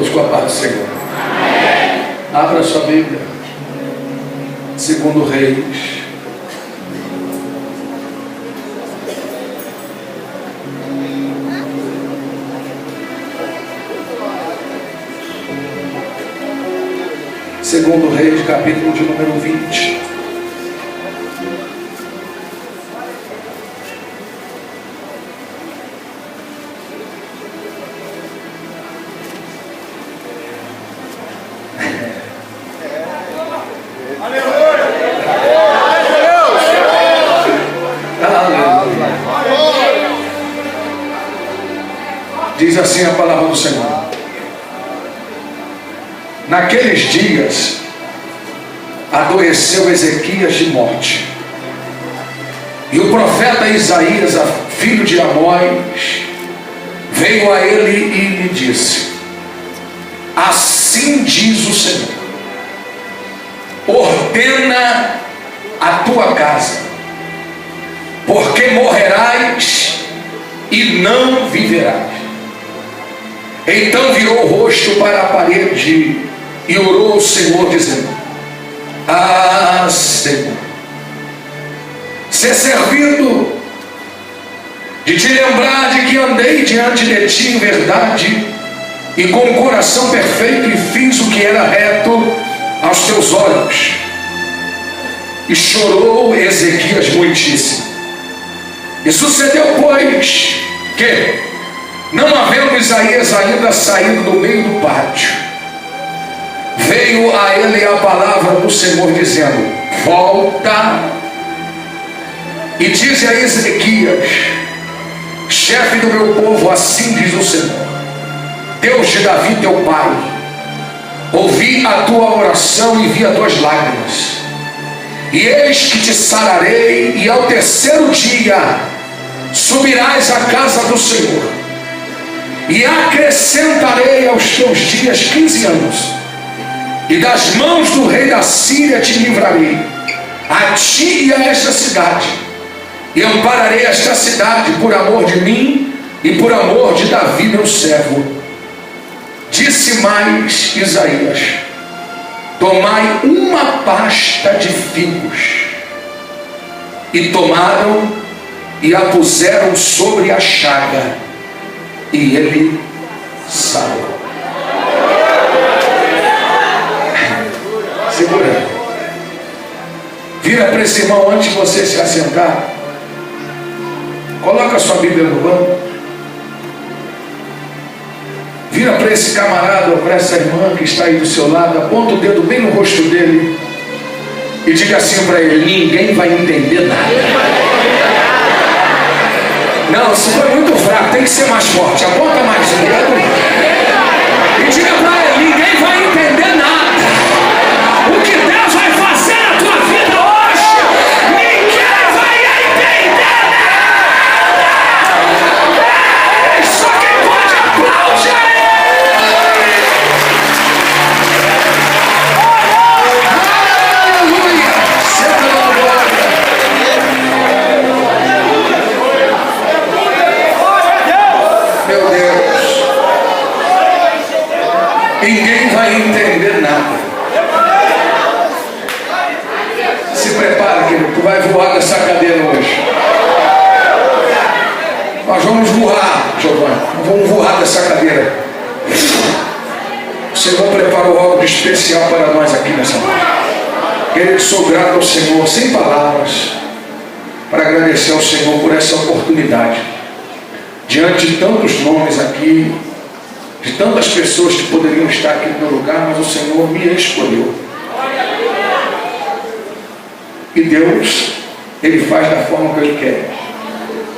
todos com a paz do Senhor. Amém. Abra sua Bíblia. Segundo Reis. Segundo Reis, capítulo de número 20. Diz assim a palavra do Senhor: naqueles dias adoeceu Ezequias de morte, e o profeta Isaías, filho de Amós, veio a ele e lhe disse: assim diz o Senhor, ordena a tua casa, porque morrerás e não viverás. Então virou o rosto para a parede e orou ao Senhor, dizendo: ah, Senhor, ser servido de te lembrar de que andei diante de ti em verdade e com o coração perfeito, e fiz o que era reto aos teus olhos. E chorou Ezequias muitíssimo. E sucedeu, pois, que, não havendo Isaías ainda saído do meio do pátio, veio a ele a palavra do Senhor, dizendo: volta e dize a Ezequias, chefe do meu povo, assim diz o Senhor, Deus de Davi teu pai, ouvi a tua oração e vi as tuas lágrimas, e eis que te sararei, e ao terceiro dia subirás à casa do Senhor, e acrescentarei aos teus dias 15 anos, e das mãos do rei da Síria te livrarei, a ti e a esta cidade, e ampararei esta cidade por amor de mim e por amor de Davi meu servo. Disse mais Isaías: tomai uma pasta de figos. E tomaram e a puseram sobre a chaga, e ele sarou. Segura. Vira para esse irmão antes de você se assentar. Coloca a sua Bíblia no banco. Vira para esse camarada ou para essa irmã que está aí do seu lado. Aponta o dedo bem no rosto dele e diga assim para ele: ninguém vai entender nada. Não, isso foi muito fraco, tem que ser mais forte. Aponta mais o dedo e diga para ele: ninguém vai entender nada. O que Deus vai fazer na tua vida hoje, ninguém vai entender nada. Só quem pode aplaudir aleluia. Senta na glória. Meu Deus, ninguém vai entender nada. Se prepara, querido, tu vai voar dessa cadeira hoje. Nós vamos voar, Giovanni, vamos voar dessa cadeira. O Senhor preparou algo de especial para nós aqui nessa noite. Querido, sou grato ao Senhor, sem palavras, para agradecer ao Senhor por essa oportunidade. Diante de tantos nomes aqui, de tantas pessoas que poderiam estar aqui no meu lugar, mas o Senhor me escolheu. E Deus, Ele faz da forma que Ele quer.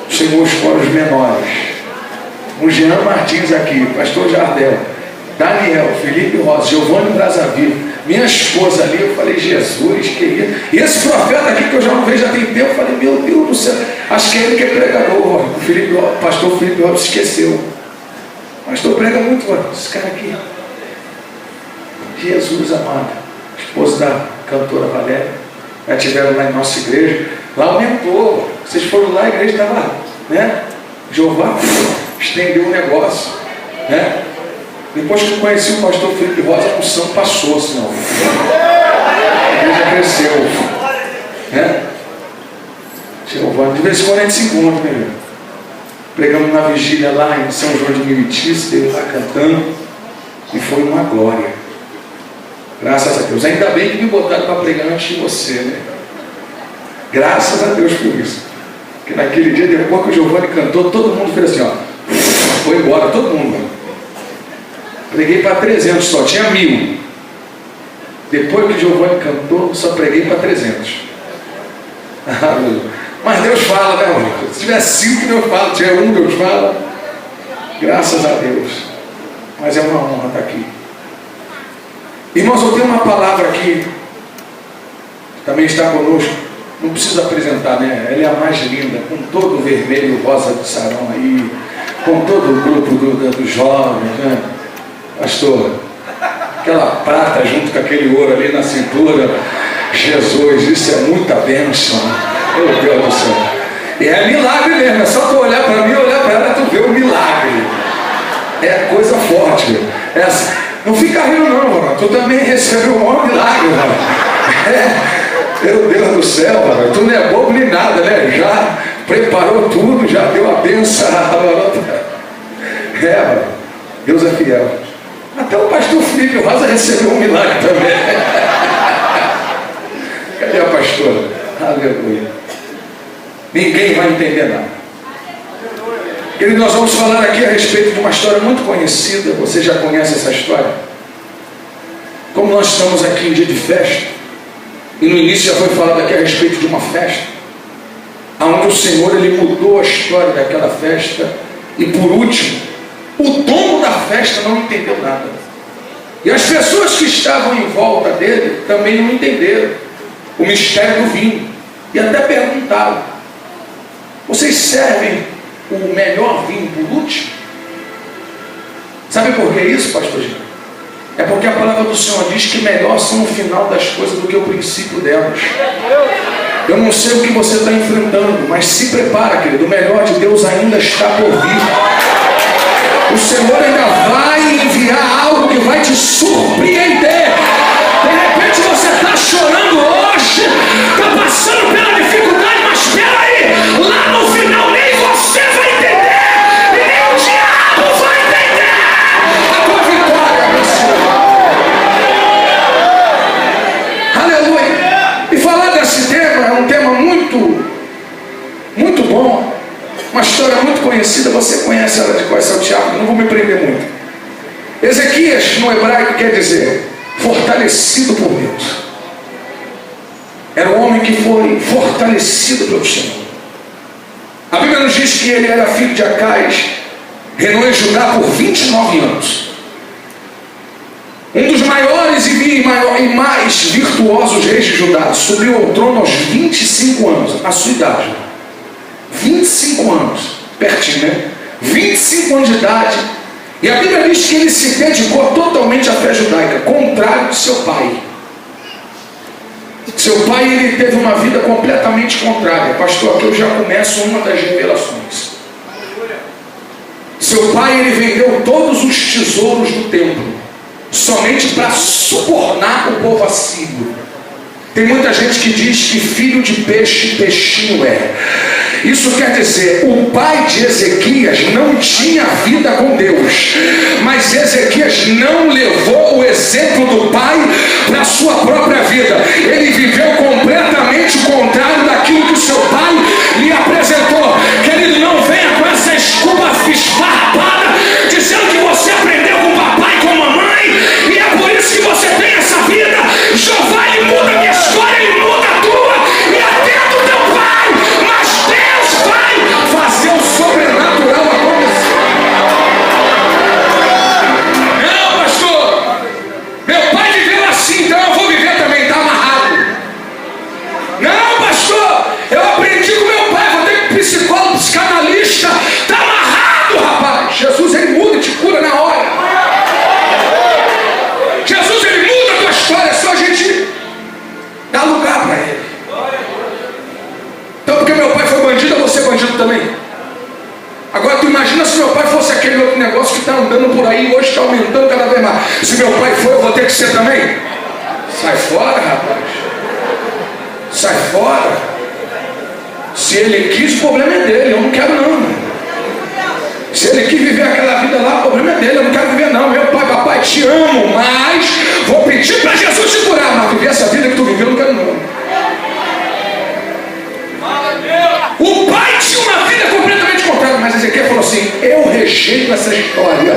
O Senhor escolhe os menores. O Jean Martins aqui, pastor Jardel, Daniel, Felipe Rosa, Giovanni Brazavivo, minha esposa ali. Eu falei: Jesus, querido. E esse profeta aqui que eu já não vejo já tem tempo, eu falei: meu Deus do céu, acho que é ele que é pregador. O pastor Felipe Rosa esqueceu. O pastor prega muito, esse cara aqui. Jesus amado, esposo da cantora Valéria. Já tiveram lá em nossa igreja. Lá aumentou. Vocês foram lá, a igreja estava, né? Jeová estendeu o negócio, né? Depois que eu conheci o pastor Felipe Rosa, a unção passou assim, ó. A igreja cresceu. Né? Giovanni, de vez em quando a gente se encontra, né? Pregamos na vigília lá em São João de Meriti, esteve lá cantando, e foi uma glória. Graças a Deus. Ainda bem que me botaram para pregar antes de você, né? Graças a Deus por isso. Porque naquele dia, depois que o Giovanni cantou, todo mundo fez assim, ó. Foi embora, todo mundo. Preguei para 300 só, tinha 1000. Depois que o Giovanni cantou, só preguei para 300. Mas Deus fala, né, irmão? Se tiver 5, Deus fala. Se tiver 1, Deus fala. Graças a Deus. Mas é uma honra estar aqui. Irmãos, eu tenho uma palavra aqui. Também está conosco. Não precisa apresentar, né? Ela é a mais linda. Com todo o vermelho rosa de sarão aí. Com todo o grupo dos jovens, né? Pastor, aquela prata junto com aquele ouro ali na cintura. Jesus, isso é muita bênção. Meu Deus do céu. E é milagre mesmo. É só tu olhar para mim, olhar para ela, tu vê o milagre. É coisa forte. Não fica rindo não, mano. Tu também recebeu um maior milagre, mano. Meu Deus do céu, mano. Tu não é bobo nem nada, né? Já preparou tudo, já deu a bênção. Mano. Deus é fiel. Até o pastor Felipe Rosa recebeu um milagre também. Cadê a pastora? Aleluia. Ninguém vai entender nada. Querido, nós vamos falar aqui a respeito de uma história muito conhecida. Você já conhece essa história? Como nós estamos aqui em dia de festa, e no início já foi falado aqui a respeito de uma festa, onde o Senhor ele mudou a história daquela festa, e por último, o dono da festa não entendeu nada. E as pessoas que estavam em volta dele também não entenderam o mistério do vinho. E até perguntaram: vocês servem o melhor vinho por último? Sabe por que isso, pastor Gil? É porque a palavra do Senhor diz que melhor são o final das coisas do que o princípio delas. Eu não sei o que você está enfrentando, mas se prepara, querido. O melhor de Deus ainda está por vir. O Senhor ainda vai enviar algo que vai te surpreender. De repente você está chorando hoje, está passando pela dificuldade, mas espera aí, lá no final nem você vai entender, e nem o diabo vai entender a tua vitória, meu Senhor. Aleluia. E falar desse tema é um tema muito bom, uma história muito conhecida. Você conhece ela de qual, Tiago? Não vou me prender muito. Ezequias no hebraico quer dizer fortalecido por Deus. Era um homem que foi fortalecido pelo Senhor. A Bíblia nos diz que ele era filho de Acais, reinou em Judá por 29 anos. Um dos maiores e mais virtuosos reis de Judá. Subiu ao trono aos 25 anos, a sua idade. 25 anos, pertinho, né? 25 anos de idade. E a Bíblia diz que ele se dedicou totalmente à fé judaica, contrário de seu pai. Seu pai, ele teve uma vida completamente contrária. Pastor, aqui eu já começo uma das revelações. Seu pai, ele vendeu todos os tesouros do templo, somente para subornar o povo assírio. Tem muita gente que diz que filho de peixe, peixinho é. Isso quer dizer, o pai de Ezequias não tinha vida com Deus, mas Ezequias não levou o exemplo do pai para a sua própria vida. Ele viveu completamente o contrário daquilo que o seu pai lhe apresentou. Querido, não venha com essa desculpa esfarrapada, dizendo que você aprendeu com o papai, com a mamãe, e é por isso que você tem essa vida. Jeová, ele muda a minha história, ele muda a tua, e até a do teu pai, mas Deus vai fazer o sobrenatural acontecer. Não, pastor, meu pai viveu assim, então eu vou viver também, está amarrado. aumentando cada vez mais. Se meu pai for, eu vou ter que ser também. Sai fora, rapaz. Sai fora. Se ele quis, o problema é dele. Eu não quero não. Se ele quis viver aquela vida lá, o problema é dele. Eu não quero viver não. Meu pai, papai, te amo, mas vou pedir para Jesus te curar. Mas viver essa vida que tu viveu, eu não quero não. O pai tinha uma vida completamente contrária, mas Ezequiel falou assim: eu rejeito essa história,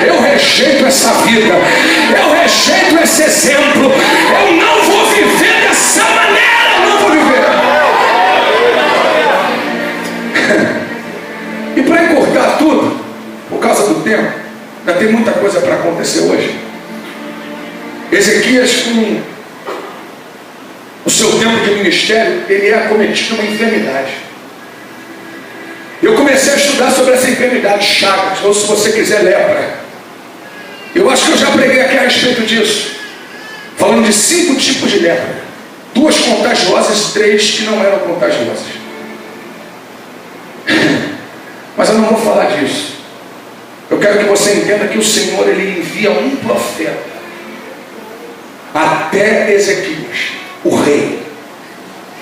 eu rejeito essa vida, eu rejeito esse exemplo, eu não vou viver dessa maneira, eu não vou viver. E para encurtar tudo, por causa do tempo, ainda tem muita coisa para acontecer hoje. Ezequias, com o seu tempo de ministério, ele é acometido de uma enfermidade. Eu comecei a estudar sobre essa enfermidade, Chagas, ou se você quiser, lepra. Eu acho que eu já preguei aqui a respeito disso, falando de 5 tipos de lepra: 2 contagiosas e 3 que não eram contagiosas. Mas eu não vou falar disso. Eu quero que você entenda que o Senhor, ele envia um profeta até Ezequias, o rei,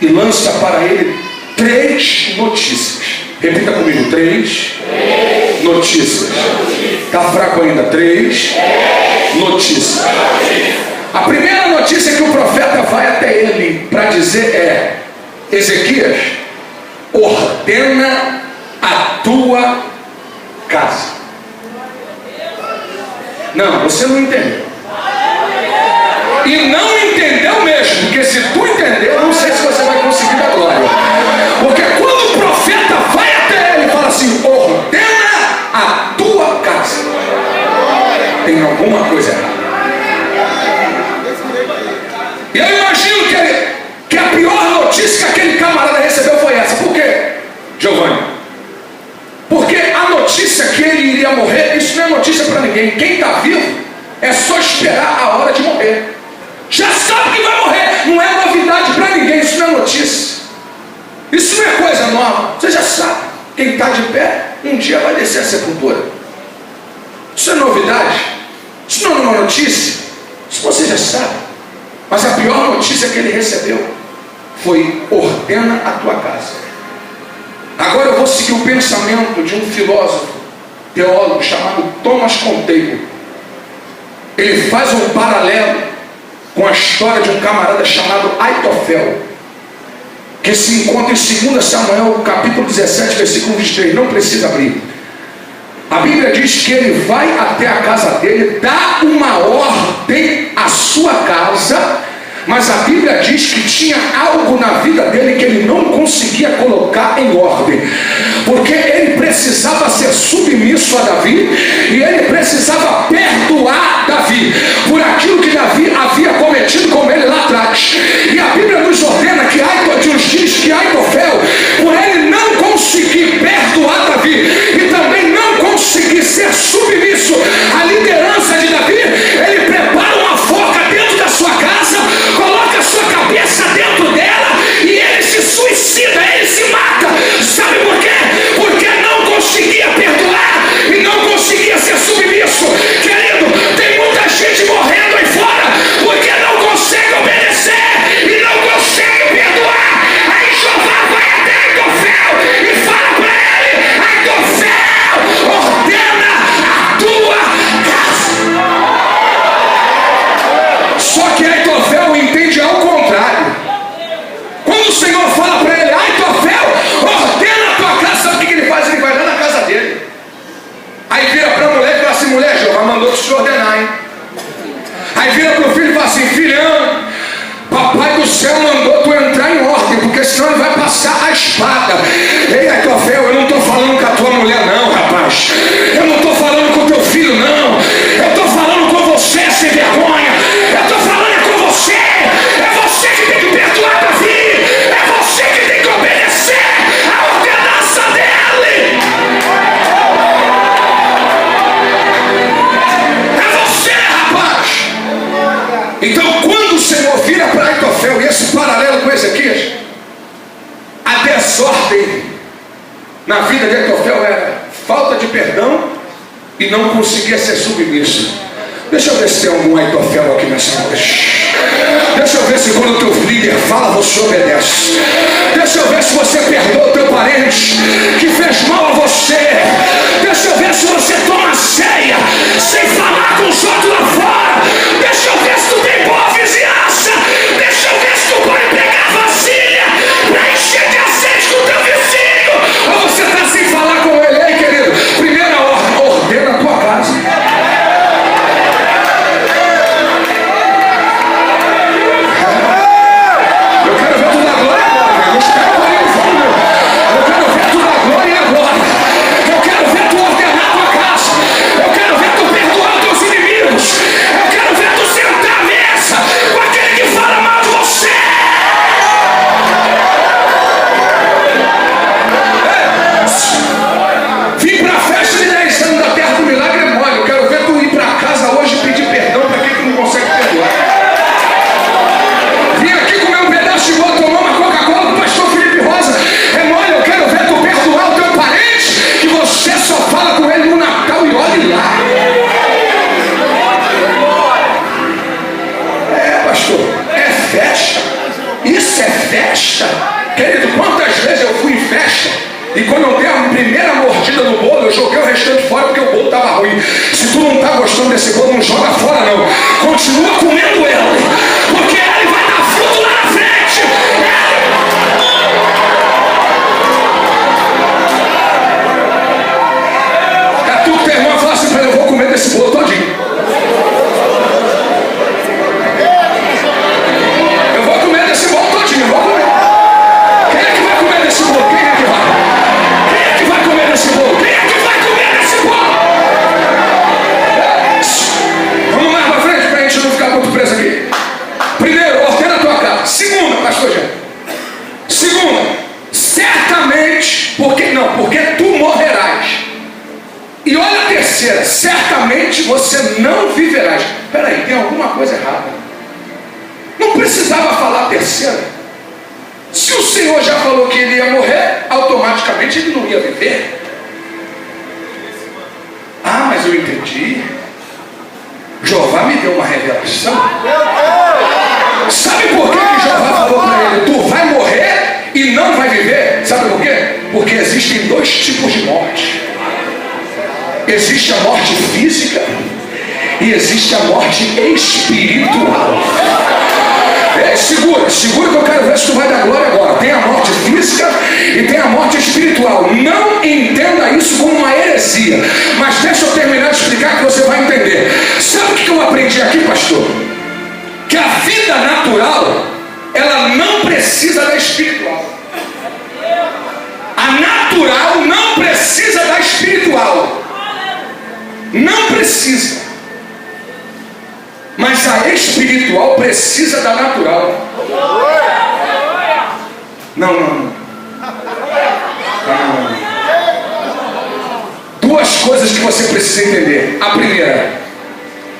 e lança para ele 3 notícias. Repita comigo: 3 notícias. Está fraco ainda? 3 notícias. A primeira notícia que o profeta vai até ele para dizer é: Ezequias, ordena a tua casa. Não, você não entendeu. E não entendeu mesmo, porque se tu entender, eu não sei se você vai conseguir dar glória. Porque quando o profeta vai até ele e fala assim: ordena a tua casa, tem alguma coisa errada. E eu imagino que a pior notícia que aquele camarada recebeu foi essa. Por quê, Giovanni? Porque a notícia que ele iria morrer, isso não é notícia para ninguém. Quem está vivo é só esperar a hora de morrer. Já sabe que vai morrer. Não é novidade para ninguém. Isso não é notícia. Isso não é coisa nova. Você já sabe. Quem está de pé, um dia vai descer a sepultura. Isso é novidade. Isso não é uma notícia. Isso você já sabe. Mas a pior notícia que ele recebeu foi: ordena a tua casa. Agora eu vou seguir o pensamento de um filósofo, teólogo chamado Thomas Conteiro. Ele faz um paralelo com a história de um camarada chamado Aitofel, que se encontra em 2 Samuel, capítulo 17, versículo 23. Não precisa abrir. A Bíblia diz que ele vai até a casa dele, dá uma ordem à sua casa, mas a Bíblia diz que tinha algo na vida dele que ele não conseguia colocar em ordem, porque ele precisava ser submisso a Davi, e ele precisava perdoar Davi por aquilo que Davi havia cometido com ele lá atrás. E a Bíblia nos ordena que diz que Aitofel, por ele não conseguir perdoar Davi e também não conseguir ser submisso à liderança de Davi, ele prepara uma forca dentro da sua casa, coloca a sua cabeça dentro dela e ele se suicida, ele se mata. Sabe por quê? Porque não conseguia perdoar e não conseguia ser submisso. Querido, tem muita gente morrendo aí fora porque não consegue obedecer e não consegue perdoar. Aí Jeová vai até Aitofel e fala para ele: Aitofel, ordena a tua casa. Só que Aitofel entende ao contrário. Quando o Senhor fala para ele: Aitofel, ordena a tua casa, sabe o que ele faz? Ele vai lá na casa dele. Aí vira para a mulher e fala assim: mulher, Jeová mandou te ordenar, hein? Aí vira para o filho e fala assim: filhão, papai do céu mandou tu entrar em ordem, porque senão ele vai passar a espada. Ei, Aitofel, eu não estou falando com a tua mulher não, rapaz. Eu não estou falando com o teu filho não. Eu estou falando com você, sem vergonha. Eu estou falando com você. É você que tem que perdoar Davi. É você que tem que obedecer a ordenança dele. É você, rapaz. Então, quando o Senhor vira para Aitofel, e esse paralelo com Ezequias, a desordem na vida de Aitofel era falta de perdão e não conseguia ser submisso. Deixa eu ver se tem algum Aitofel aqui nessa noite. Deixa eu ver se quando o teu líder fala, você obedece. Deixa eu ver se você perdoa o teu parente que fez mal a você. Deixa eu ver se você toma ceia sem falar com os outros lá fora. Deixa eu ver se tu tem boa vizinhança. Deixa eu ver se tu pode pegar a vasilha para encher de azeite com o teu vizinho. Ou você está sem falar com ele aí, querido? Primeira ordem, ordena a tua casa. E quando eu dei a primeira mordida no bolo, eu joguei o restante fora porque o bolo estava ruim. Se tu não está gostando desse bolo, não joga fora não. Continua comendo ele, porque ele vai dar fruto lá na frente. É tu que teu irmão fala assim para ele: eu vou comer desse bolo todinho. Eu vou comer desse bolo todinho, eu vou comer. Quem é que vai comer desse bolo? Quem é que vai? Esse bolo. Quem é que vai comer esse bolo? Vamos mais pra frente pra gente não ficar muito preso aqui. Primeiro, ordena a tua casa. Segunda, pastor Jean. Segunda, certamente, porque tu morrerás. E olha a terceira, certamente você não viverás. Peraí, tem alguma coisa errada. Não precisava falar a terceira. Se o Senhor já falou que ele ia morrer, automaticamente ele não ia viver. Ah, mas eu entendi. Jeová me deu uma revelação. Sabe por que Jeová falou para ele: tu vai morrer e não vai viver? Sabe por quê? Porque existem dois tipos de morte. Existe a morte física e existe a morte espiritual. Segura que eu quero ver se tu vai dar glória agora. Tem a morte física e tem a morte espiritual. Não entenda isso como uma heresia, mas deixa eu terminar de explicar que você vai entender. Sabe o que eu aprendi aqui, pastor? Que a vida natural, ela não precisa da espiritual. A natural não precisa da espiritual. Não precisa. Mas a espiritual precisa da natural. Não. Duas coisas que você precisa entender. A primeira,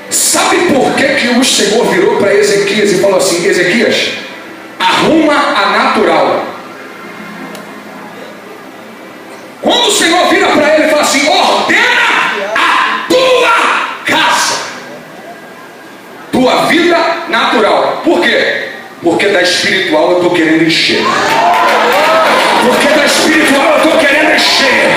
sabe por que o Senhor virou para Ezequias e falou assim: Ezequias, arruma a natural. Quando o Senhor vira para ele e fala assim: ordena a tua casa, tua vida natural. Por quê? Porque da espiritual eu estou querendo encher. Porque da espiritual eu estou querendo encher.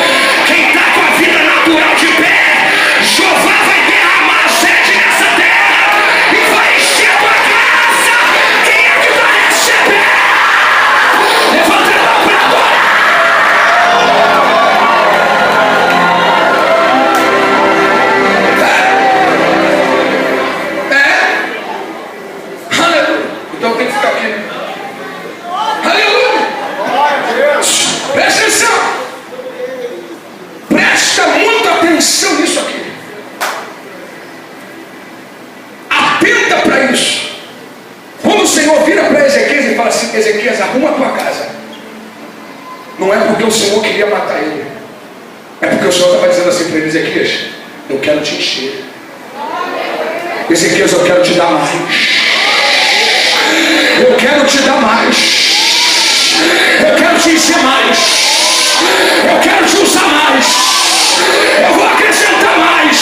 Quem está com a vida natural de pé, Jeová vai derramar sede nessa terra e vai encher a tua casa. Quem é que está recebendo? Levanta a mão para adorar. Aleluia. Então tem que ficar aqui, né? Aleluia. Presta atenção. Presta muita atenção nisso aqui. Atenta para isso. Quando o Senhor vira para Ezequias e fala assim: Ezequias, arruma a tua casa, não é porque o Senhor queria matar ele, é porque o Senhor estava dizendo assim para ele: Ezequias, eu quero te encher. Ezequias, eu quero te dar mais. Eu quero te dar mais. Eu quero te encher mais. Eu quero te usar mais. Eu vou acrescentar mais.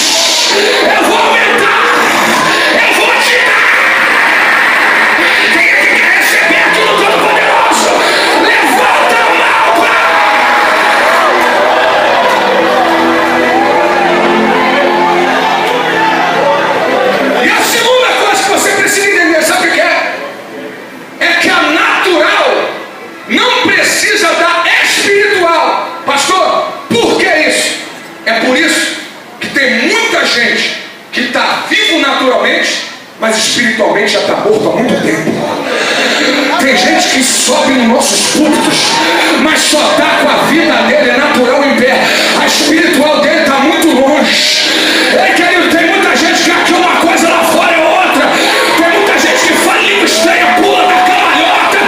mas espiritualmente já está morto há muito tempo. Tem gente que sobe nos nossos púlpitos, mas só está com a vida dele natural em pé. A espiritual dele está muito longe. Querido, tem muita gente que aqui uma coisa, lá fora é outra. Tem muita gente que fala língua estranha, pula da camalhota,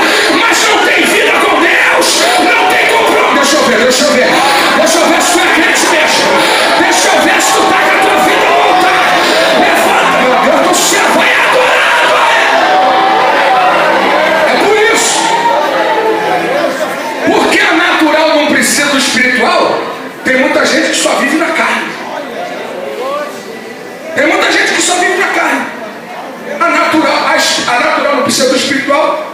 mas não tem vida com Deus, não tem compromisso. Deixa eu ver se tu é crente mesmo. Deixa eu ver se tu está com a tua vida voltada. Levanta, meu Deus do céu, vai adorar. Porque a natural não precisa do espiritual. Tem muita gente que só vive na carne. Tem muita gente que só vive na carne. A natural não precisa do espiritual.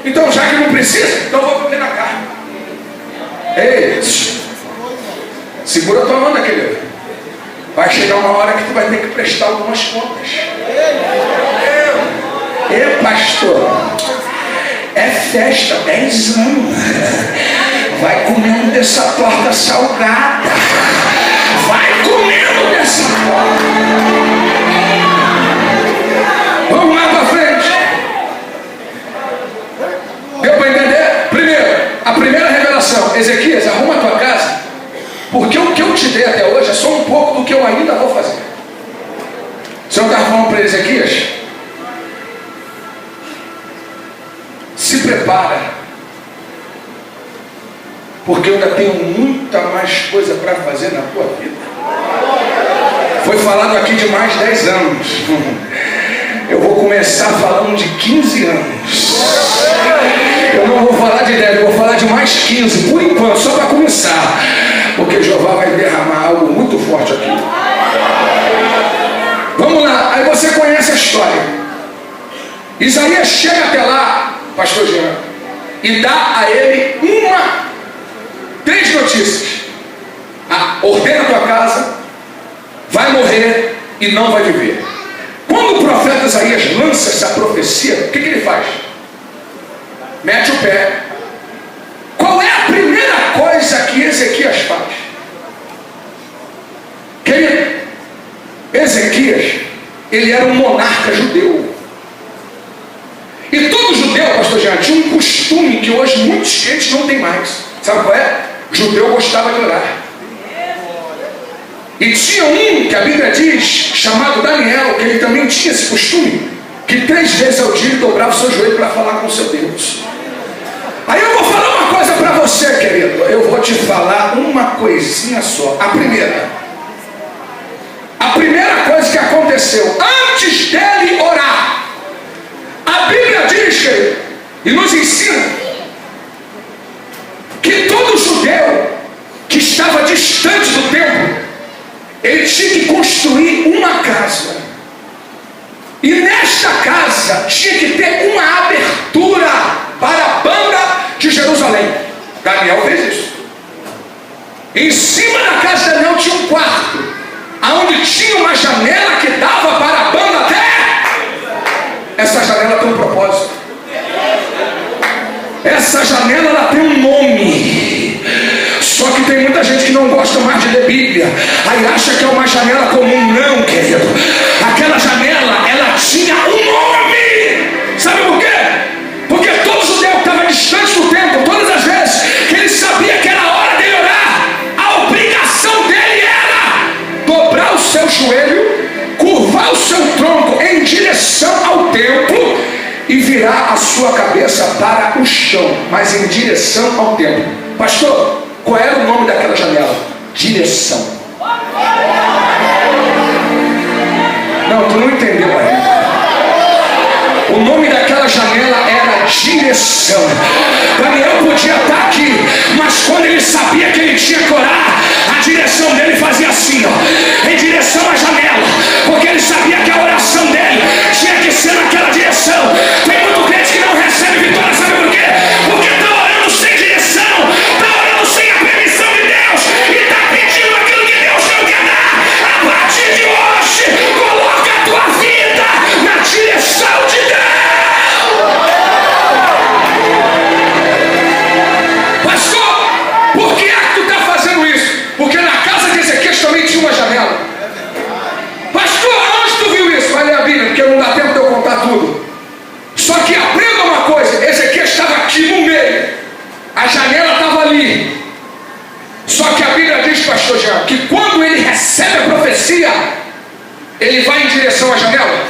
Então, já que não precisa, então vou viver na carne. Ei, segura a tua mão, querido. Vai chegar uma hora que tu vai ter que prestar algumas contas. Ei, pastor, é festa, 10 anos. Vai comendo dessa torta salgada. Vai comendo dessa torta. Vamos lá para frente. Deu para entender? Primeiro, a primeira revelação. Ezequias, arruma a tua casa, porque o que eu te dei até hoje é só um pouco do que eu ainda vou fazer. O Senhor está falando para Ezequias: se prepara, porque eu ainda tenho muita mais coisa para fazer na tua vida. Foi falado aqui de mais 10 anos. Eu vou começar falando de 15 anos. Eu não vou falar de 10, eu vou falar de mais 15, por enquanto, só para começar. Porque Jeová vai derramar algo muito forte aqui. Vamos lá, aí você conhece a história. Isaías chega até lá, pastor Jean, e dá a ele 3 notícias. Ordena a tua casa, vai morrer e não vai viver. Quando o profeta Isaías lança essa profecia, o que ele faz? Mete o pé. Qual é a primeira coisa que Ezequias faz? Querido, Ezequias, ele era um monarca judeu. E todo judeu, pastor Jean, tinha um costume que hoje muitos crentes não tem mais. Sabe qual é? O judeu gostava de orar. E tinha um que a Bíblia diz, chamado Daniel, que ele também tinha esse costume, que 3 vezes ao dia ele dobrava o seu joelho para falar com o seu Deus. Aí eu vou falar uma coisa para você, querido. Eu vou te falar uma coisinha só. A primeira coisa que aconteceu antes dele orar, a Bíblia diz, querido, e nos ensina que todo judeu que estava distante do templo, ele tinha que construir uma casa. E nesta casa tinha que ter uma abertura para a banda de Jerusalém. Daniel fez isso. Em cima da casa de Daniel tinha um quarto, onde tinha uma janela que dava para a banda até. Essa janela tem um propósito. Essa janela ela tem um nome. Só que tem muita gente que não gosta mais de ler Bíblia. Aí acha que é uma janela comum. Não, querido. Aquela janela, ela tinha um nome. Sabe por quê? Porque todo judeu que estava distante do templo, todas as vezes que ele sabia que era a hora dele orar, a obrigação dele era dobrar o seu joelho, curvar o seu tronco em direção ao templo e virar a sua cabeça para o chão, mas em direção ao templo. Pastor, qual era o nome daquela janela? Direção. Não, tu não entendeu ainda. O nome daquela janela era direção. Daniel podia estar aqui, mas quando ele sabia que ele tinha que orar, a direção dele fazia assim, ó, em direção à janela, porque ele sabia que a oração dele tinha que ser naquela direção. Tem muito crente que não recebe vitória, sabe por quê? Porque está orando sem direção, está orando sem a permissão de Deus e está pedindo aquilo que Deus não quer dar. A partir de hoje, coloca a tua vida na direção de Deus. direção à janela?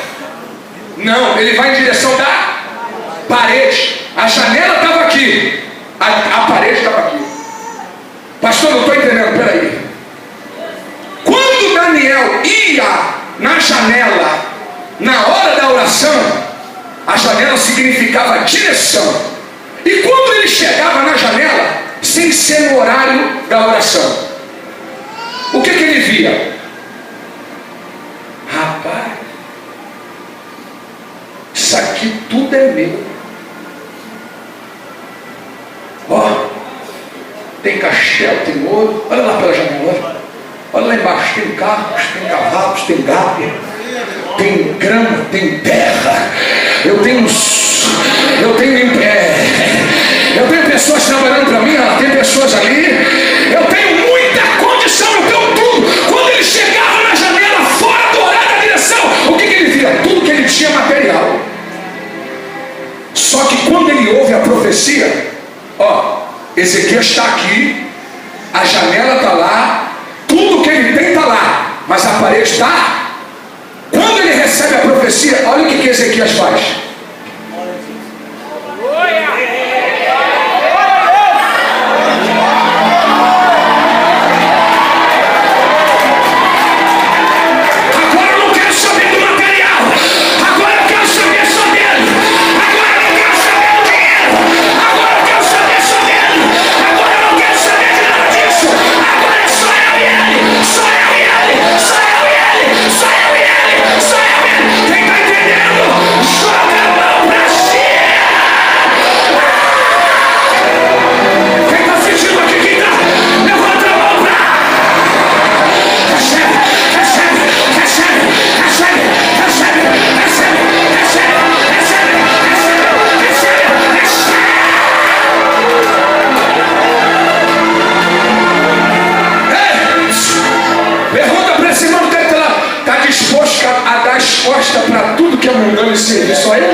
Não, ele vai em direção da parede. A janela estava aqui, a parede estava aqui. Pastor, não estou entendendo, peraí. Quando Daniel ia na janela, na hora da oração, a janela significava direção. E quando ele chegava na janela, sem ser no horário da oração, o que ele via? Rapaz, isso aqui tudo é meu. Ó, tem castelo, tem ouro. Olha lá pela janela. Olha lá embaixo, tem carros, tem cavalos, tem gado, tem grama, tem terra. Eu tenho pessoas trabalhando para mim, tem pessoas ali. Eu tenho muita condição, eu tenho tudo. Quando ele chegava na janela, fora do horário da direção, o que ele via? Tudo que ele tinha material. Só que quando ele ouve a profecia, ó, Ezequias está aqui, a janela está lá, tudo que ele tem está lá, mas a parede está. Quando ele recebe a profecia, olha o que Ezequias faz. Agora eu não quero saber do material, agora eu quero saber só dele. Agora eu não quero saber do dinheiro, agora eu quero saber só dele. Agora eu não quero saber de nada disso. Agora é só eu e ele, só eu e ele, só eu e ele, só eu e ele, só eu e ele. Quem está entendendo? Joga a mão pra cima. Quem está sentindo aqui? Quem está? Levanta a mão pra. Recebe, recebe, recebe, recebe, recebe, recebe, recebe, recebe, recebe, recebe, recebe. Pergunta para esse irmão que está disposto a dar resposta para tudo que é mundano e servir só ele?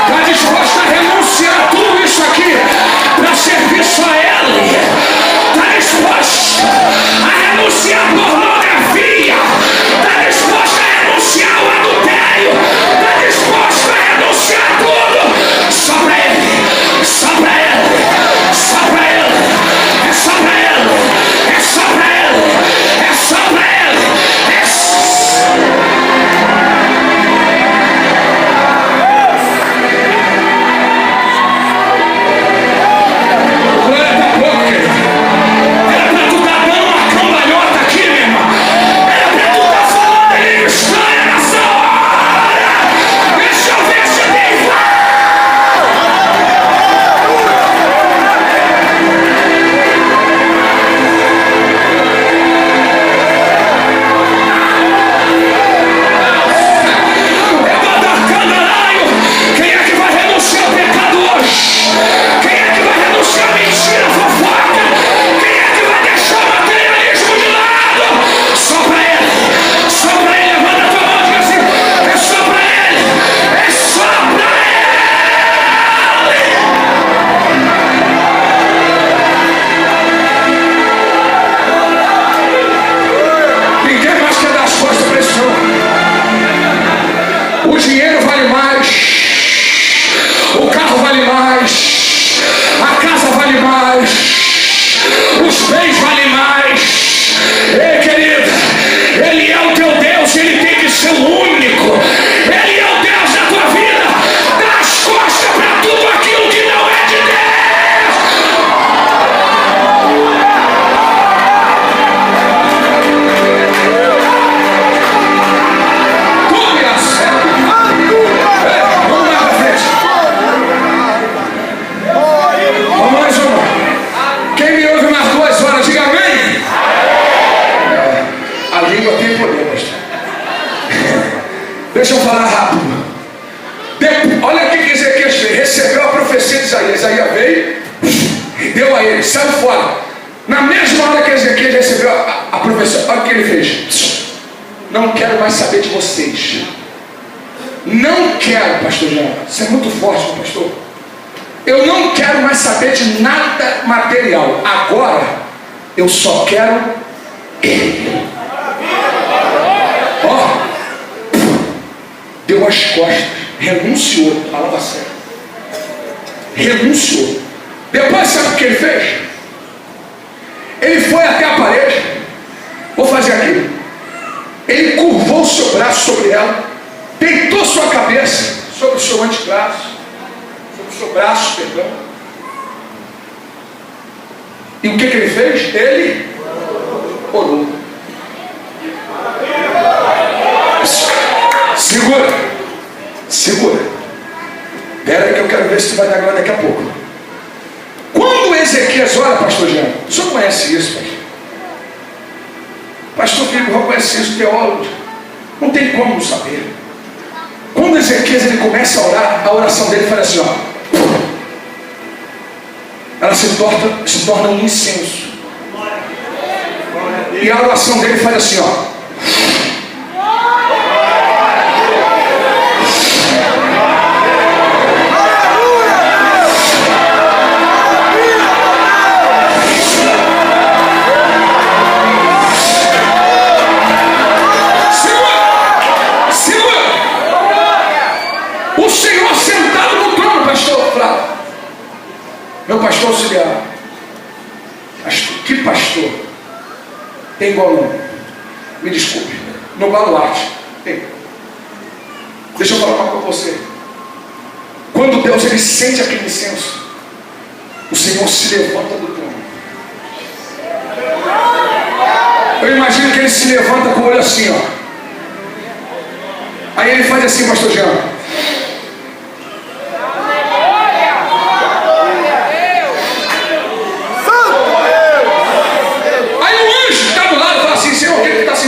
Está disposto a renunciar a tudo isso aqui para servir só ele? Está disposto a renunciar a pornografia? Está disposto a renunciar ao adultério? Está disposto a renunciar a tudo? Só para ele, só para ele, só para ele, é só para ele, é só para ele, é só para ele, é só. Glória a pouco, querido. Era para tu estar dando uma cambalhota aqui, meu irmão. Era para tu estar falando em língua estranha nessa hora. Deixa eu ver se tem fala. Quem é que vai renunciar ao pecado hoje? Quem é que vai renunciar à mentira, fofoca? Quem é que vai deixar o materialismo de lado? Só para ele, só para ele. Levanta a tua mão e diga assim: é só para ele, é só para ele. Ninguém mais quer dar as costas para esse homem. O dinheiro vale mais, o carro vale mais, a casa vale mais, os bens valem mais. Ei, querido, ele é o teu Deus, ele tem que ser o único. Ele é o Deus da tua vida. Dá as costas para tudo aquilo que não é de Deus. Tudo me acerta. Vamos lá pra frente. Vamos mais uma. Quem me ouve umas 2 horas, diga amém. A língua tem poder, pastor. Deixa eu falar rápido. Olha o que Ezequias fez. Recebeu a profecia de Isaías. Isaías veio, deu a ele, saiu fora. Na mesma hora que Ezequias recebeu a profecia, olha o que ele fez. Não quero mais saber de vocês. Não quero, pastor Jean. Isso é muito forte, pastor. Eu não quero mais saber de nada material. Agora, eu só quero ele. Ó, deu as costas, renunciou, falava sério. Renunciou. Depois sabe o que ele fez? Ele foi até a parede. Vou fazer aquilo. Ele curvou o seu braço sobre ela, deitou sua cabeça sobre o seu antebraço, sobre o seu braço, perdão. E o que ele fez? Ele orou. Segura. Espera aí que eu quero ver se tu vai dar glória daqui a pouco. Quando Ezequias ora, pastor Jean, o senhor conhece isso, pastor? Pastor Filipe conhece isso, teólogo. Não tem como saber. Quando Ezequias ele começa a orar, a oração dele faz assim, ó. Ela se torna um incenso. E a oração dele faz assim, ó. Meu pastor auxiliar. Que pastor? Tem igual não? Me desculpe. No baluarte. Tem. Deixa eu falar uma coisa com você. Quando Deus ele sente aquele incenso, o Senhor se levanta do trono. Eu imagino que ele se levanta com o olho assim, ó. Aí ele faz assim, pastor Jean.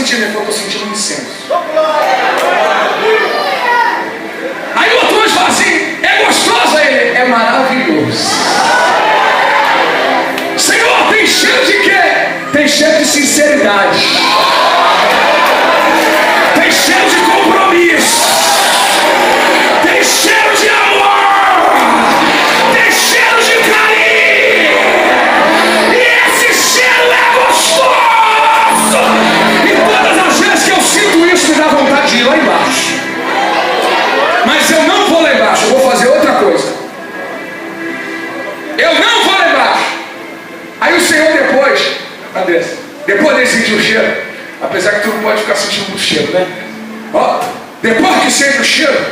Ele falou, estou sentindo um incenso. Aí o outro anjo fala assim, é gostoso? Ele, é maravilhoso. Senhor, tem cheiro de quê? Tem cheiro de sinceridade. Tem cheiro de compromisso. Tem cheiro de amor. Tem cheiro de carinho. E esse cheiro é gostoso. Isso me dá vontade de ir lá embaixo. Mas eu não vou lá embaixo, eu vou fazer outra coisa. Eu não vou lá embaixo. Aí o Senhor depois de sentir o cheiro, apesar que tu não pode ficar sentindo o cheiro, né? Ó, depois que sente o cheiro,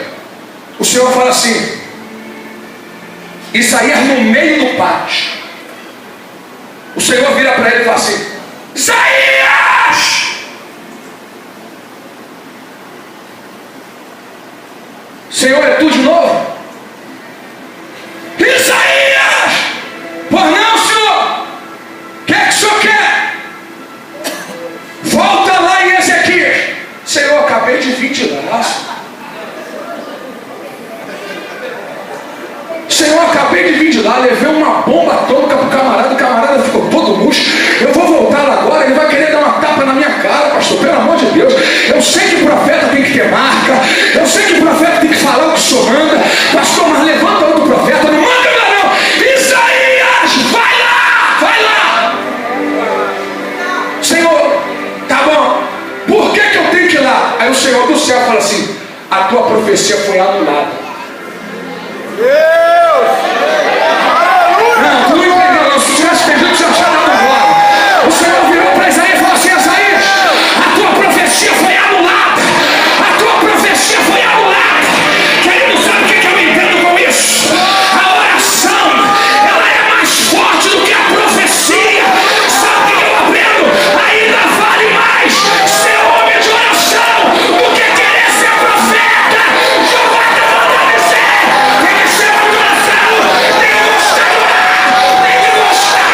o Senhor fala assim, Isaías no meio do pátio. O Senhor vira para ele e fala assim, Isaías! Senhor, é tu de novo? Isaías! Pois não, Senhor? O que é que o Senhor quer? Volta lá em Ezequias. Senhor, acabei de vir de lá. Senhor, acabei de vir de lá. Levei uma bomba atômica pro camarada. O camarada ficou todo murcho. Eu vou voltar lá agora. Ele vai querer dar uma tapa na minha cara, pastor. Pelo amor de Deus. Eu sei que o profeta tem que ter marca. Eu sei que o profeta tem que falar o que o Senhor manda. Pastor, mas levanta outro profeta. Não manda não. Isaías, vai lá. Vai lá. Senhor, tá bom. Por que eu tenho que ir lá? Aí o Senhor do céu fala assim, a tua profecia foi anulada. Não, tu não entendeu não. Se tu tivesse entendido, tu já tinha dado glória. O Senhor virou para Isaías e falou assim, Isaías, a tua profecia foi anulada. A tua profecia foi anulada. Querido, sabe o que eu entendo com isso? A oração, ela é mais forte do que a profecia. Sabe o que eu aprendo? Ainda vale mais ser homem de oração do que querer ser profeta. Jeová está mandando dizer, tem que ser homem de oração, tem que gostar de orar, tem que gostar.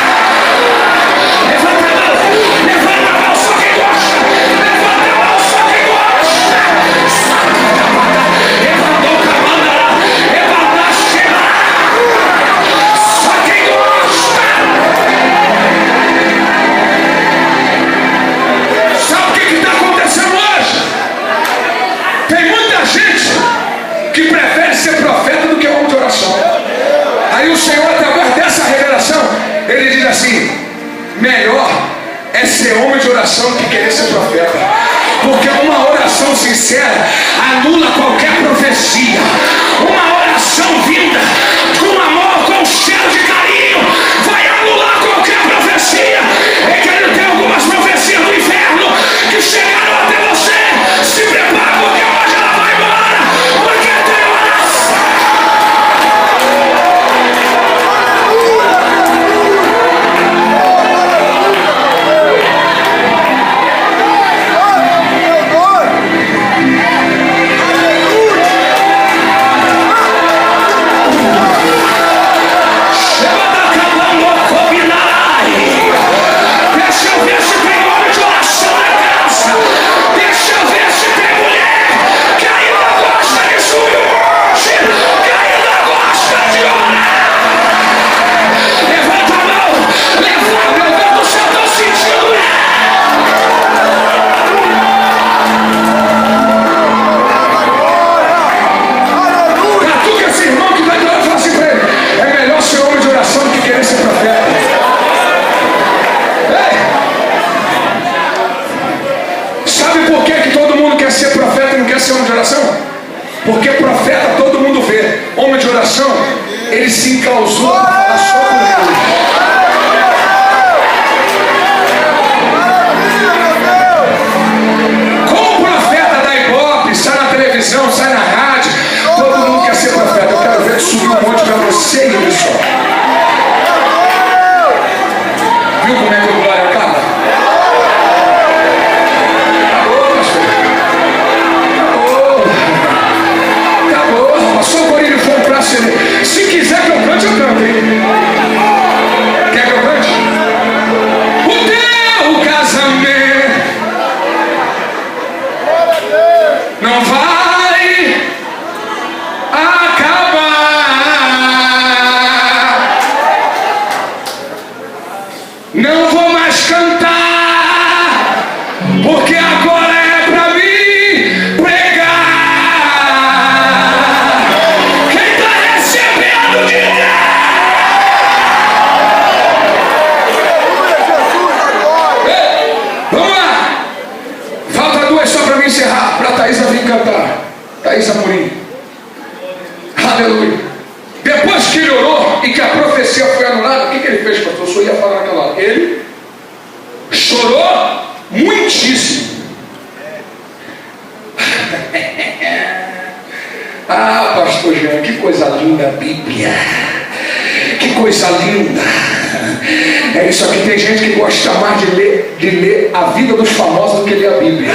Levanta a mão só quem gosta. Levanta a mão só quem gosta. Levantou o camanda lá, levantou a chega. Só quem gosta. Sabe o que está acontecendo hoje? Tem muita gente que prefere ser profeta do que homem de oração. Aí o Senhor, através dessa revelação, ele diz assim, melhor é é ser homem de oração do que querer ser profeta. Porque uma oração sincera anula qualquer profecia. Uma oração vinda com amor, com cheiro de carinho, vai anular qualquer profecia. É que ele tem algumas profecias do inferno que chegaram até você. Se prepara, porque hoje ela vai embora. Porque tem oração. Porque profeta todo mundo vê. Homem de oração, ele se enclausura a sua cultura. Como o profeta da Ibope sai na televisão, sai na rádio, todo mundo quer ser profeta. Eu quero ver subir um monte para você e ele só. Viu como é que o glória acaba? Só o Corinho foi um prazo. Se quiser que eu cante, eu canto, hein? Quer que eu cante? O teu casamento não vai acabar. Não vou mais cantar, porque agora é pra mim pregar. Encerrar, para a Thaísa vir cantar. Thaísa Amorim. Aleluia. Depois que ele orou e que a profecia foi anulada, o que ele fez, pastor? Eu só ia falar naquela hora. Ele chorou muitíssimo. Ah, pastor Jean, que coisa linda a Bíblia. Que coisa linda. É isso aqui, tem gente que gosta mais de ler a vida dos famosos do que ler a Bíblia.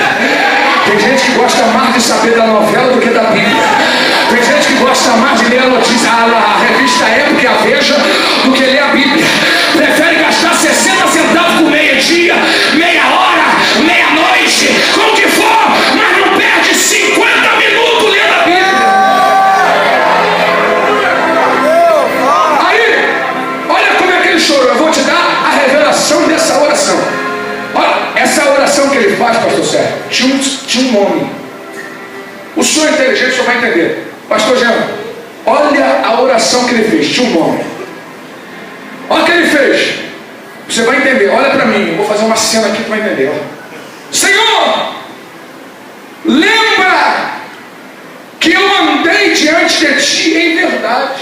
Tem gente que gosta mais de saber da novela do que da Bíblia. Tem gente que gosta mais de ler a notícia, a revista Época e a Veja, do que ler a Bíblia. Prefere gastar 60 centavos por meia-dia, meia hora, meia-noite, com o que for, mas não perde 50 minutos lendo a Bíblia. Aí, olha como é que ele chorou. Eu vou te dar a revelação dessa oração. Olha, essa oração que ele faz, pastor Sérgio, tinha um nome. O senhor inteligente, o senhor vai entender. Pastor Jean, olha a oração que ele fez, tinha um nome. Olha o que ele fez. Você vai entender, olha para mim, eu vou fazer uma cena aqui que vai entender. Olha. Senhor, lembra que eu andei diante de ti em verdade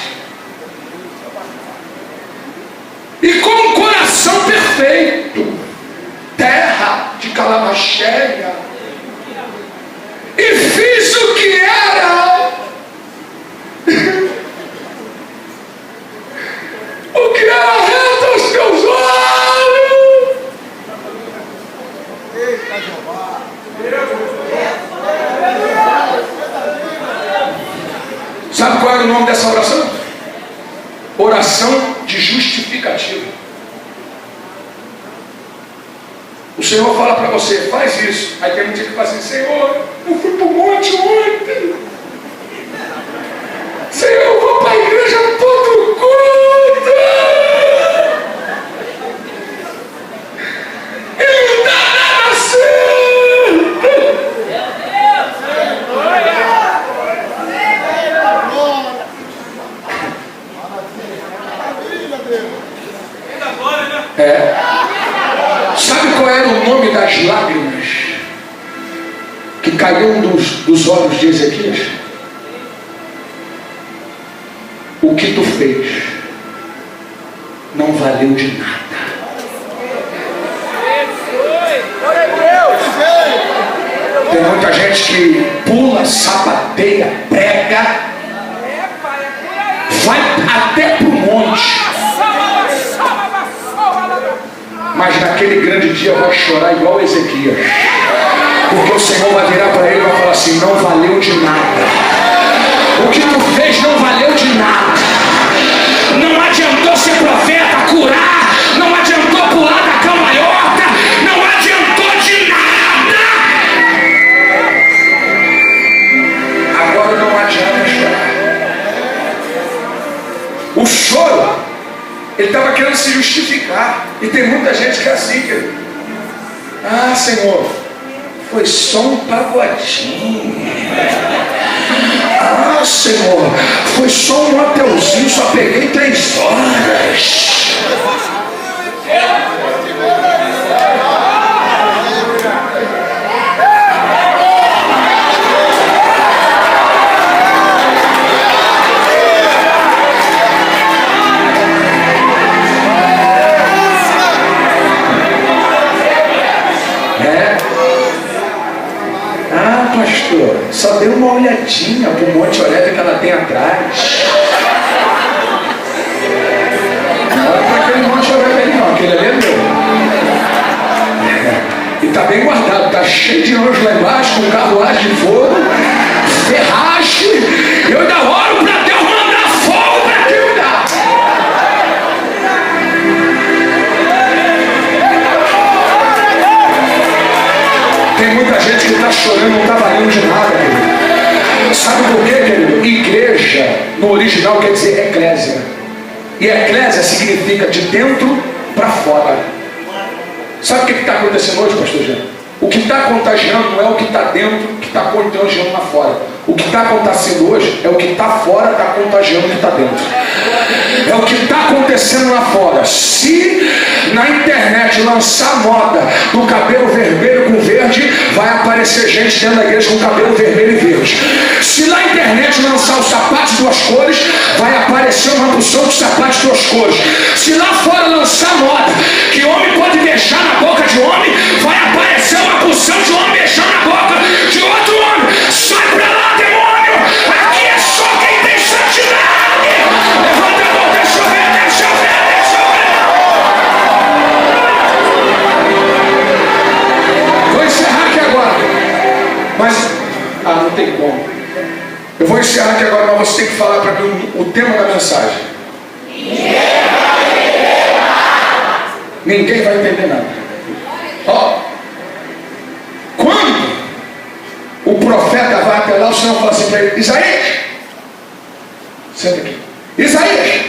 e com um coração perfeito, terra de Calamacheia, e fiz o que era reto aos teus olhos. Sabe qual era o nome dessa oração? Oração de justificativa. O Senhor fala para você, faz isso. Aí tem um dia que fala assim, Senhor, eu fui para o monte ontem. Senhor, eu vou para a igreja todo culto. E não dá nada certo. Sabe qual é que caiu dos olhos de Ezequias? O que tu fez não valeu de nada. Tem muita gente que pula, sapateia, prega, vai até pro monte, mas naquele grande dia vai chorar igual Ezequias, porque o Senhor vai virar para ele e vai falar assim: não valeu de nada. O que tu fez não valeu de nada. Não adiantou ser profeta, curar, não adiantou pular da cambalhota, não adiantou de nada. Agora não adianta chorar. O choro, ele estava querendo se justificar. E tem muita gente que é assim, querido. Ah, Senhor, foi só um pagodinho. Ah, Senhor, foi só um hotelzinho, só peguei 3 horas. Pastor, só deu uma olhadinha pro Monte Oreb que ela tem atrás. Não é para aquele Monte Oreb ali não, aquele ali é meu. E tá bem guardado, tá cheio de anjos lá embaixo, com carruagem de fogo, ferragem. Eu ainda oro para Deus mandar fogo para aquele lugar. Tem muita gente que está chorando, não está valendo de nada, querido. Sabe por quê, querido? Igreja, no original, quer dizer eclésia. E eclésia significa de dentro para fora. Sabe o que está acontecendo hoje, pastor Jean? O que está contagiando não é o que está dentro, que está contagiando lá fora. O que está acontecendo hoje é o que está fora, está contagiando o que está dentro. É o que está acontecendo lá fora. Se na internet lançar moda do cabelo vermelho com verde, vai aparecer gente dentro da igreja com cabelo vermelho e verde. Se na internet lançar o sapato de 2 cores, vai aparecer uma porção de sapatos de 2 cores. Se lá fora lançar moda que homem pode beijar na boca de homem, vai aparecer uma porção de homem beijando na boca de outro homem. Sai pra lá, demônio! Aqui é só quem tem santidade! Levanta a mão, deixa eu ver, deixa eu ver, deixa eu ver! Vou encerrar aqui agora. Mas, não tem como. Eu vou encerrar aqui agora, mas você tem que falar para mim o tema da mensagem. Ninguém vai entender nada. Ó, quando o profeta vai até lá, o Senhor fala assim para ele: Isaías, senta aqui. Isaías,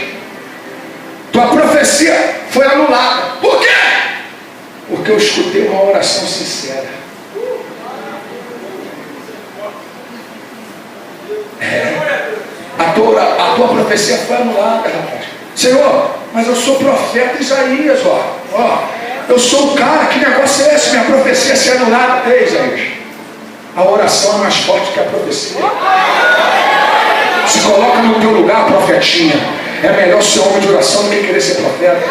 tua profecia foi anulada. Por quê? Porque eu escutei uma oração sincera. A tua profecia foi anulada, rapaz. Senhor, mas eu sou profeta Isaías, ó. Eu sou o cara, que negócio é esse? Minha profecia ser anulada. Ei, Isaías, a oração é mais forte que a profecia. Se coloca no teu lugar, profetinha. É melhor ser homem de oração do que querer ser profeta.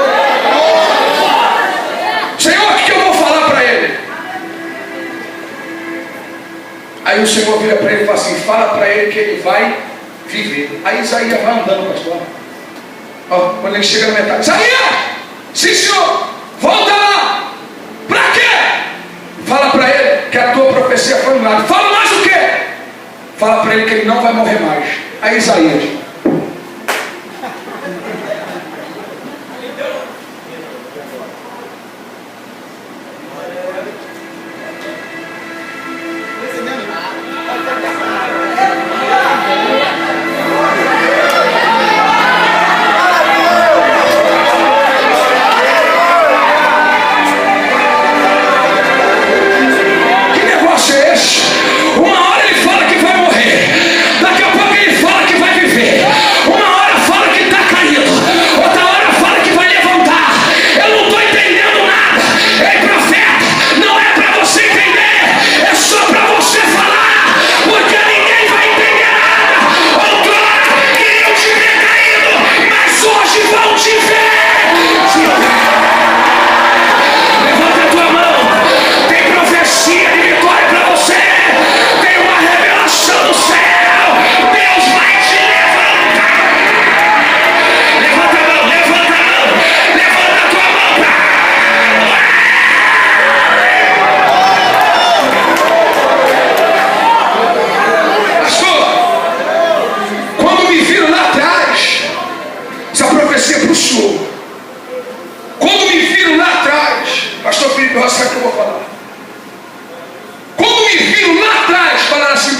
Senhor, o que eu vou falar para ele? Aí o Senhor vira para ele e fala assim: fala para ele que ele vai viver. Aí Isaías vai andando, pastor. Ó, quando ele chega na metade: Isaías, sim senhor, volta lá. Para quê? Fala para ele que a tua profecia foi anulada. Fala mais o quê? Fala para ele que ele não vai morrer mais. Aí Isaías: uma hora ele fala que vai morrer, daqui a pouco ele fala que vai viver.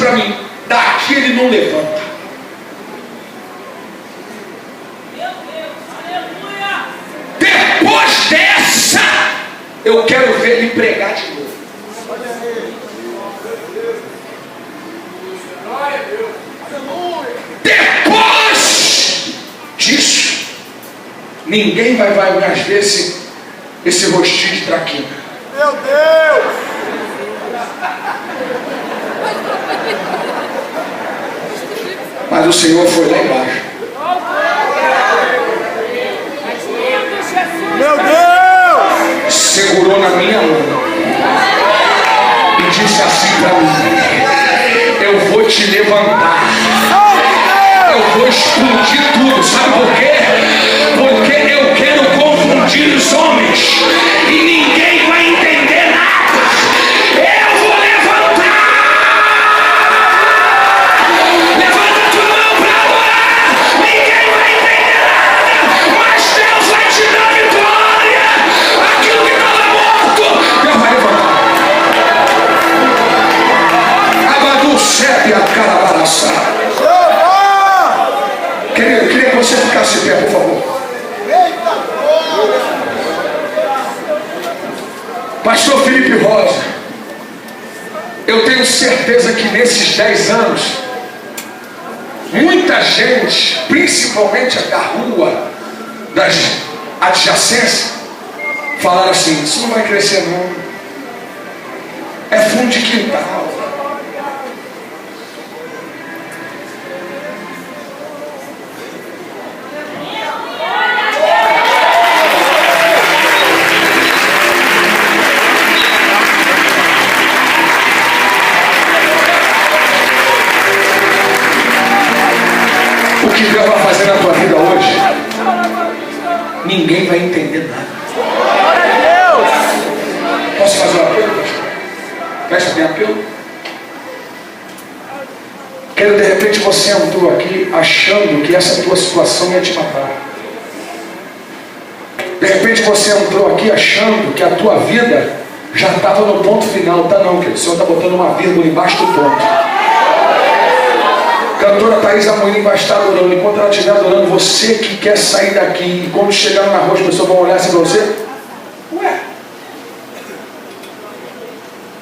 para mim: daqui ele não levanta. Depois dessa, eu quero ver ele pregar de novo. Depois disso, ninguém vai mais ver esse rostinho de traquina. Meu Deus! Mas o Senhor foi lá embaixo. Meu Deus! Segurou na minha mão e disse assim para mim: eu vou te levantar, eu vou explodir tudo. Sabe por quê? Porque eu quero confundir os homens e ninguém vai entender nada. Eu vou levantar. Levanta tua mão para adorar. Ninguém vai entender nada, mas Deus vai te dar vitória. Aquilo que estava morto, Deus vai levantar. Abadu sebe a carabaraça. Eu queria que você ficasse de pé, por favor. Pastor Felipe Rosa, eu tenho certeza que nesses 10 anos, muita gente, principalmente da rua, das adjacências, falaram assim: isso não vai crescer não, é fundo de quintal. O que Deus vai fazer na tua vida hoje, ninguém vai entender nada. Posso fazer um apelo, pastor? Fecha bem apelo. Quero, de repente, você entrou aqui achando que essa tua situação ia te matar. De repente você entrou aqui achando que a tua vida já estava no ponto final. Tá não, querido. O Senhor está botando uma vírgula embaixo do ponto. Cantora Thaís Amorim vai estar adorando. Enquanto ela estiver adorando, você que quer sair daqui, e quando chegar na rua as pessoas vão olhar assim para você: ué,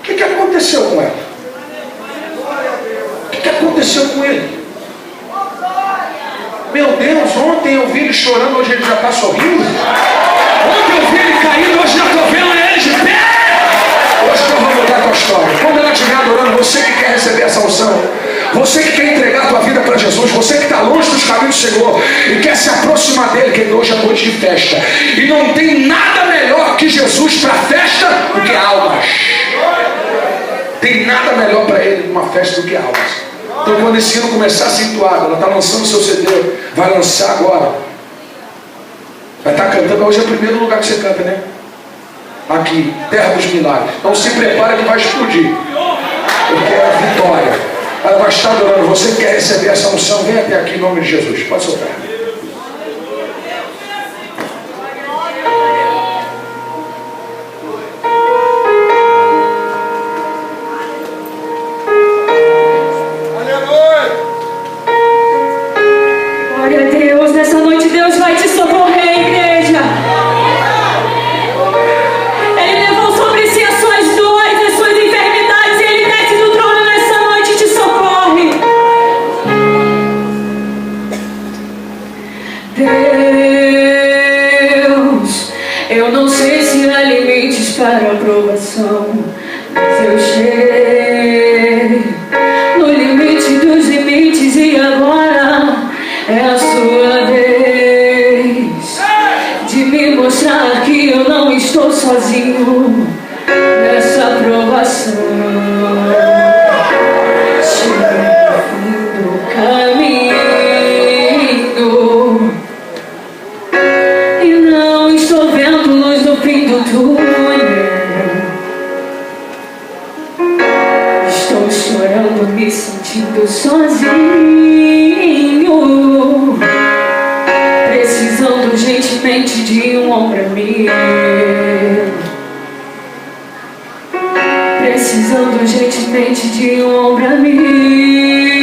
o que aconteceu com ela? O que aconteceu com ele? Meu Deus, ontem eu vi ele chorando, hoje ele já está sorrindo. Ontem eu vi ele caído, hoje já estou vendo ele de pé. Hoje eu vou mudar a tua história. Quando ela estiver adorando, você que quer receber essa unção, você que quer entregar a tua vida para Jesus, você que está longe dos caminhos do Senhor e quer se aproximar dele, que hoje é noite de festa. E não tem nada melhor que Jesus para festa do que almas. Tem nada melhor para ele numa festa do que almas. Então quando esse ano começar a ser entoado, ela está lançando o seu CD, vai lançar agora. Vai estar cantando, hoje é o primeiro lugar que você canta, né? Aqui, Terra dos Milagres. Então se prepara que vai explodir. Porque é a vitória. Ela vai estar adorando. Você que quer receber essa unção, vem até aqui em nome de Jesus. Pode soltar. Aleluia! Glória a Deus, nessa noite Deus vai te socorrer, igreja. Ele levou sobre si as suas dores, as suas enfermidades, e Ele desce do trono nessa noite e te socorre. Deus, eu não sei se há limites para a aprovação, mas eu cheguei no limite dos limites e agora é a sua vez de me mostrar que eu não estou sozinho nessa aprovação. Cheguei ao fim do caminho e não estou vendo luz no fim do túnel. Estou chorando, me sentindo sozinho, precisando urgentemente de um ombro amigo, precisando deslizando gentilmente de um ombro a mim.